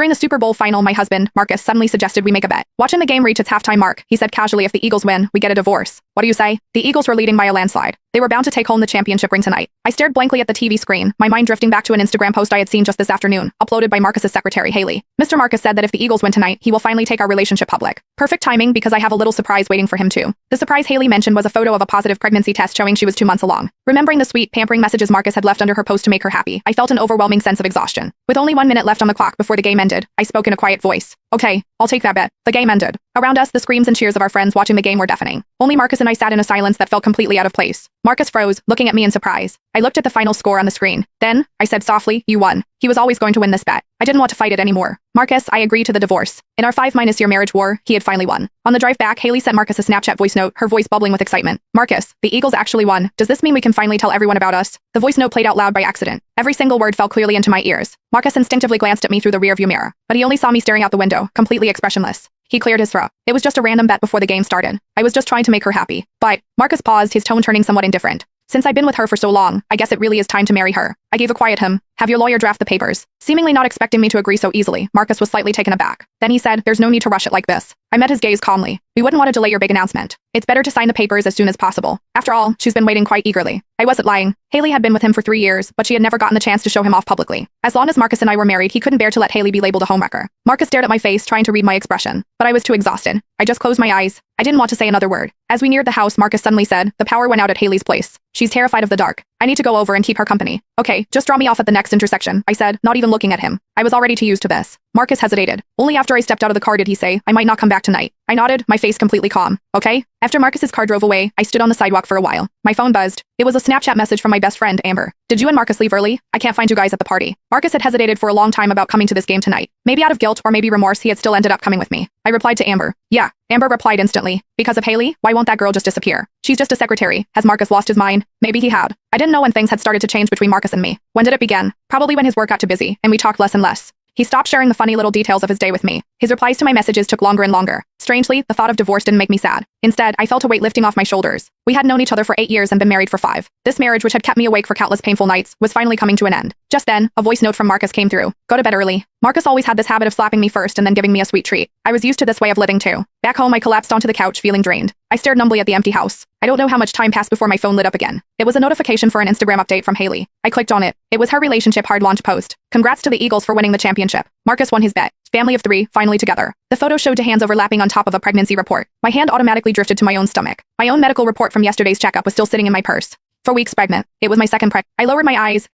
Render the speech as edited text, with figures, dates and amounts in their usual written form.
During the Super Bowl final, my husband, Marcus, suddenly suggested we make a bet. Watching the game reach its halftime mark, he said casually, if the Eagles win, we get a divorce. What do you say? The Eagles were leading by a landslide. They were bound to take home the championship ring tonight. I stared blankly at the TV screen, my mind drifting back to an Instagram post I had seen just this afternoon, uploaded by Marcus's secretary, Haley. Mr. Marcus said that if the Eagles win tonight, he will finally take our relationship public. Perfect timing because I have a little surprise waiting for him too. The surprise Haley mentioned was a photo of a positive pregnancy test showing she was 2 months along. Remembering the sweet, pampering messages Marcus had left under her post to make her happy, I felt an overwhelming sense of exhaustion. With only 1 minute left on the clock before the game ended, I spoke in a quiet voice. Okay, I'll take that bet. The game ended. Around us, the screams and cheers of our friends watching the game were deafening. Only Marcus and I sat in a silence that felt completely out of place. Marcus froze, looking at me in surprise. I looked at the final score on the screen. Then, I said softly, you won. He was always going to win this bet. I didn't want to fight it anymore. Marcus, I agree to the divorce. In our 5-year marriage war, he had finally won. On the drive back, Haley sent Marcus a Snapchat voice note, her voice bubbling with excitement. Marcus, the Eagles actually won. Does this mean we can finally tell everyone about us? The voice note played out loud by accident. Every single word fell clearly into my ears. Marcus instinctively glanced at me through the rearview mirror, but he only saw me staring out the window, completely expressionless. He cleared his throat. It was just a random bet before the game started. I was just trying to make her happy. But, Marcus paused, his tone turning somewhat indifferent. Since I've been with her for so long, I guess it really is time to marry her. I gave a quiet have your lawyer draft the papers. Seemingly not expecting me to agree so easily, Marcus was slightly taken aback. Then he said, there's no need to rush it like this. I met his gaze calmly. We wouldn't want to delay your big announcement. It's better to sign the papers as soon as possible. After all, she's been waiting quite eagerly. I wasn't lying. Haley had been with him for 3 years, but she had never gotten the chance to show him off publicly. As long as Marcus and I were married, he couldn't bear to let Haley be labeled a homewrecker. Marcus stared at my face, trying to read my expression, but I was too exhausted. I just closed my eyes. I didn't want to say another word. As we neared the house, Marcus suddenly said, the power went out at Haley's place. She's terrified of the dark. I need to go over and keep her company. Okay, just draw me off at the next intersection, I said, not even looking at him. I was already too used to this. Marcus hesitated. Only after I stepped out of the car did he say, I might not come back tonight. I nodded, my face completely calm. Okay? After Marcus's car drove away, I stood on the sidewalk for a while. My phone buzzed. It was a Snapchat message from my best friend, Amber. Did you and Marcus leave early? I can't find you guys at the party. Marcus had hesitated for a long time about coming to this game tonight. Maybe out of guilt or maybe remorse, he had still ended up coming with me. I replied to Amber. Yeah. Amber replied instantly. Because of Haley? Why won't that girl just disappear? She's just a secretary. Has Marcus lost his mind? Maybe he had. I didn't know when things had started to change between Marcus and me. When did it begin? Probably when his work got too busy, and we talked less and less. He stopped sharing the funny little details of his day with me. His replies to my messages took longer and longer. Strangely, the thought of divorce didn't make me sad. Instead, I felt a weight lifting off my shoulders. We had known each other for 8 years and been married for 5. This marriage, which had kept me awake for countless painful nights, was finally coming to an end. Just then, a voice note from Marcus came through. Go to bed early. Marcus always had this habit of slapping me first and then giving me a sweet treat. I was used to this way of living too. Back home, I collapsed onto the couch, feeling drained. I stared numbly at the empty house. I don't know how much time passed before my phone lit up again. It was a notification for an Instagram update from Haley. I clicked on it. It was her relationship hard launch post. Congrats to the Eagles for winning the championship. Marcus won his bet. Family of 3, finally together. The photo showed 2 hands overlapping on top of a pregnancy report. My hand automatically drifted to my own stomach. My own medical report from yesterday's checkup was still sitting in my purse. 4 weeks pregnant. It was my second I lowered my eyes.